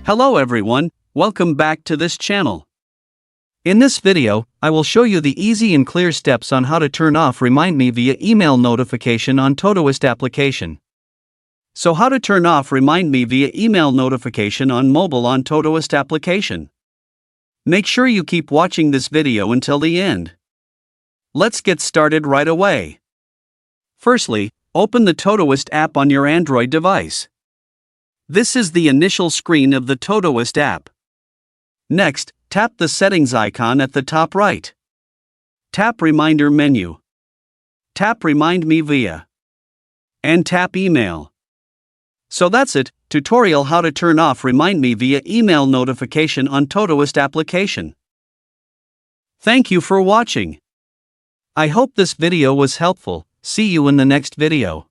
Hello everyone, welcome back to this channel. In this video, I will show you the easy and clear steps on how to turn off Remind Me via email notification on Todoist application. So how to turn off Remind Me via email notification on mobile on Todoist application. Make sure you keep watching this video until the end. Let's get started right away. Firstly, open the Todoist app on your Android device. This is the initial screen of the Todoist app. Next, tap the settings icon at the top right. Tap Reminder menu. Tap Remind Me via. And tap Email. So that's it, tutorial how to turn off Remind Me via email notification on Todoist application. Thank you for watching. I hope this video was helpful. See you in the next video.